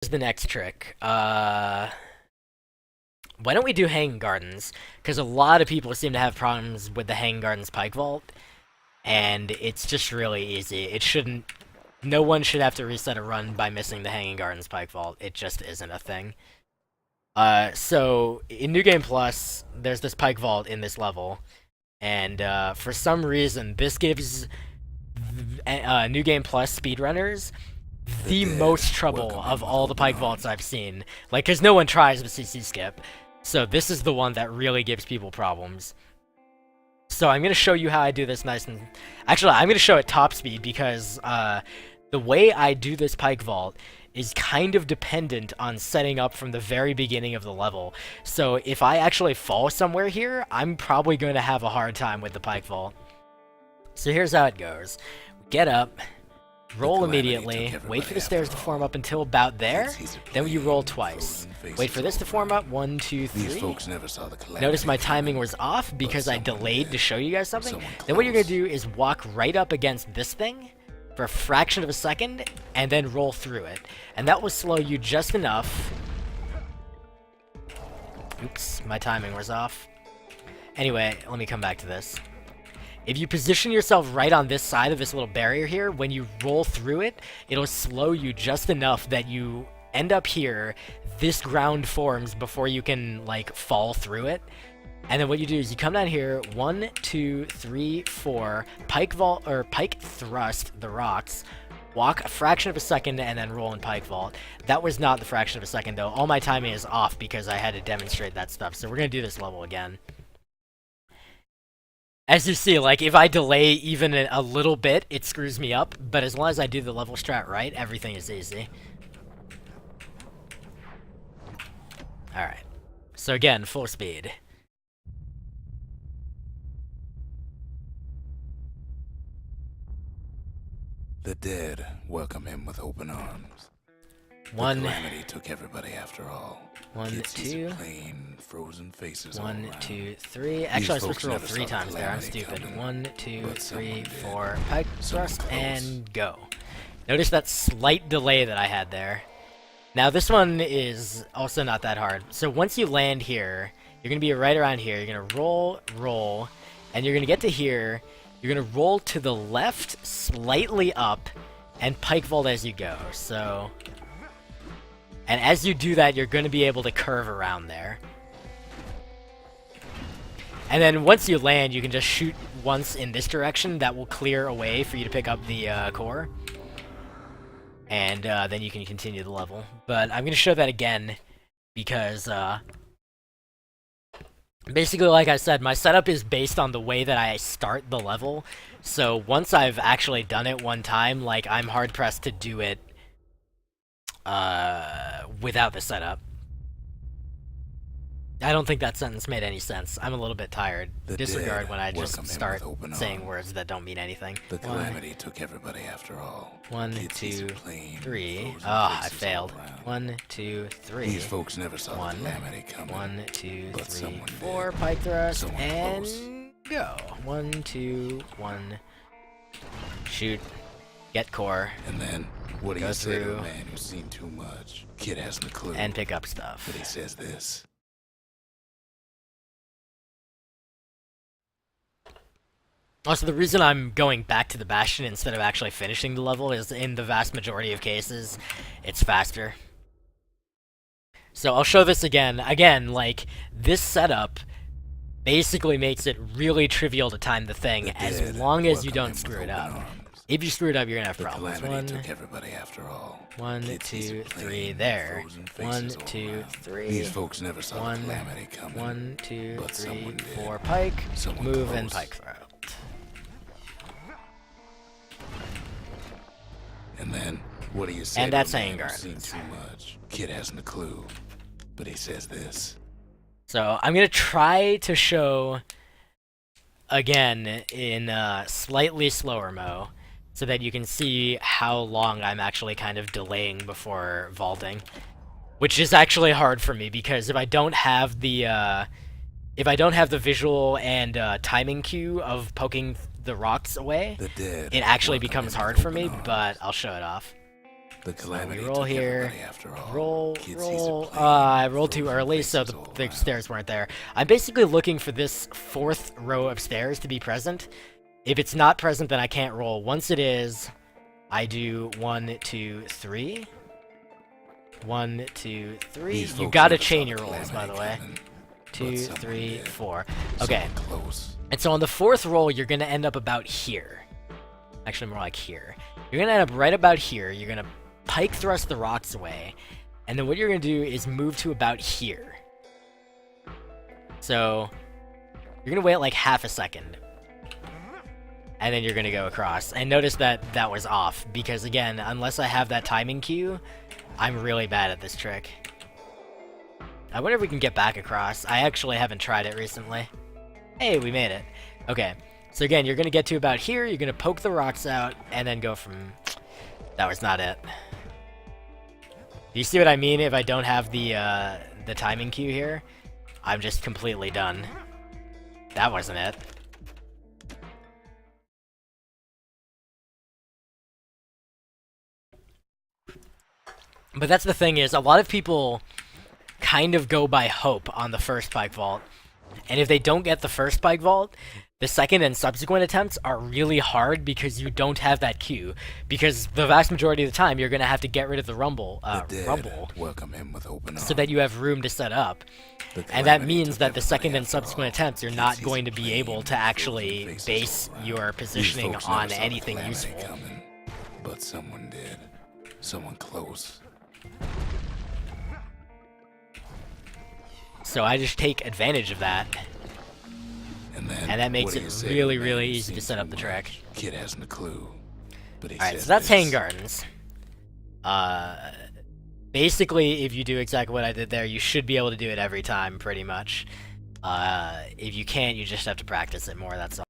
Here's the next trick. Why don't we do Hanging Gardens? Because a lot of people seem to have problems with the Hanging Gardens Pike Vault, and it's just really easy. It shouldn't... No one should have to reset a run by missing the Hanging Gardens Pike Vault. It just isn't a thing. So, in New Game Plus, there's this Pike Vault in this level, and for some reason, this gives New Game Plus speedrunners the most trouble of all the Pike Vaults I've seen. Like, because no one tries the CC skip. So this is the one that really gives people problems. So I'm going to show you how I do this nice and... Actually, I'm going to show it top speed because the way I do this Pike Vault is kind of dependent on setting up from the very beginning of the level. So if I actually fall somewhere here, I'm probably going to have a hard time with the Pike Vault. So here's how it goes. Get up. Roll immediately, wait for the stairs to form up until about there, then you roll twice. Wait for this to form up, 1, 2, 3. Notice my timing was off because I delayed to show you guys something. Then what you're going to do is walk right up against this thing for a fraction of a second, and then roll through it. And that will slow you just enough. Oops, my timing was off. Anyway, let me come back to this. If you position yourself right on this side of this little barrier here, when you roll through it, it'll slow you just enough that you end up here, this ground forms before you can, like, fall through it. And then what you do is you come down here, 1, 2, 3, 4, pike vault, or pike thrust the rocks, walk a fraction of a second, and then roll in pike vault. That was not the fraction of a second, though. All my timing is off because I had to demonstrate that stuff, so we're going to do this level again. As you see, like, if I delay even a little bit, it screws me up, but as long as I do the level strat right, everything is easy. Alright. So again, full speed. The dead welcome him with open arms. One. The calamity took everybody after all. 1, 2. Plain, frozen faces 1, all 2, 3. Actually, I'm supposed to roll 3 times there. I'm stupid. 1, 2, 3, 4. Pike thrust and go. Notice that slight delay that I had there. Now this one is also not that hard. So once you land here, you're gonna be right around here. You're gonna roll, and you're gonna get to here. You're gonna roll to the left, slightly up, and pike vault as you go. So. And as you do that, you're going to be able to curve around there. And then once you land, you can just shoot once in this direction. That will clear a way for you to pick up the core. And then you can continue the level. But I'm going to show that again because basically, like I said, my setup is based on the way that I start the level. So once I've actually done it one time, like, I'm hard-pressed to do it without the setup. I don't think that sentence made any sense. I'm a little bit tired. Disregard when I just start saying words that don't mean anything. The calamity took everybody after all. 1, 2, 3. Ah, I failed. 1, 2, 3. These folks never saw the calamity coming. 1, 2, 3, 4. Pike thrust and go. 1, 2, 1. Shoot. Get core. And then what do you say to a man who's seen too much? Kid hasn't a clue. And pick up stuff. But he says this. Also, the reason I'm going back to the Bastion instead of actually finishing the level is in the vast majority of cases, it's faster. So I'll show this again. Again, like, this setup basically makes it really trivial to time the thing as long as you don't screw it up. If you screw it up, you're gonna have problems. 1, took everybody after all. 1, 2, 3, there. 1, 2, 3. These folks never saw the calamity coming. 1, 2, 3, 4. Pike. Move and pike throw. And then, what do you say? And that's Hanging Gardens. Seen too much. Kid hasn't a clue, but he says this. So I'm gonna try to show again in slightly slower mo, so that you can see how long I'm actually kind of delaying before vaulting, which is actually hard for me because if I don't have the visual and timing cue of poking the rocks away, it actually becomes hard for me. But I'll show it off. The calamity roll took here. everybody after all. Roll. Kids sees a plane, I rolled too throws their early, so faces the all around. stairs weren't there. I'm basically looking for this 4th row of stairs to be present. If it's not present, then I can't roll. Once it is, I do 1, 2, 3. 1, 2, 3. These You folks gotta never saw chain the your rolls, by calamity the way. coming, 2, but someone 3, did. 4. Okay. Someone close. And so on the 4th roll, you're gonna end up about here. Actually, more like here. You're gonna end up right about here. You're gonna pike thrust the rocks away. And then what you're gonna do is move to about here. So, you're gonna wait like half a second. And then you're gonna go across. And notice that that was off, because again, unless I have that timing cue, I'm really bad at this trick. I wonder if we can get back across. I actually haven't tried it recently. Hey, we made it. Okay, so again, you're gonna get to about here, you're gonna poke the rocks out, and then go from... That was not it. Do you see what I mean if I don't have the timing cue here? I'm just completely done. That wasn't it. But that's the thing is, a lot of people kind of go by hope on the first pike vault. And if they don't get the first pike vault, the second and subsequent attempts are really hard because you don't have that cue. Because the vast majority of the time, you're going to have to get rid of the rumble, Welcome him with open arms. so that you have room to set up. And that means that the second and subsequent attempts, you're not going to be able to actually base your positioning on anything useful. Coming, but someone did. Someone close. So I just take advantage of that. And that makes it really, really easy to set up the track. Kid hasn't a clue. But Alright, so that's Hanging Gardens. Basically, if you do exactly what I did there, you should be able to do it every time, pretty much. If you can't, you just have to practice it more, that's all.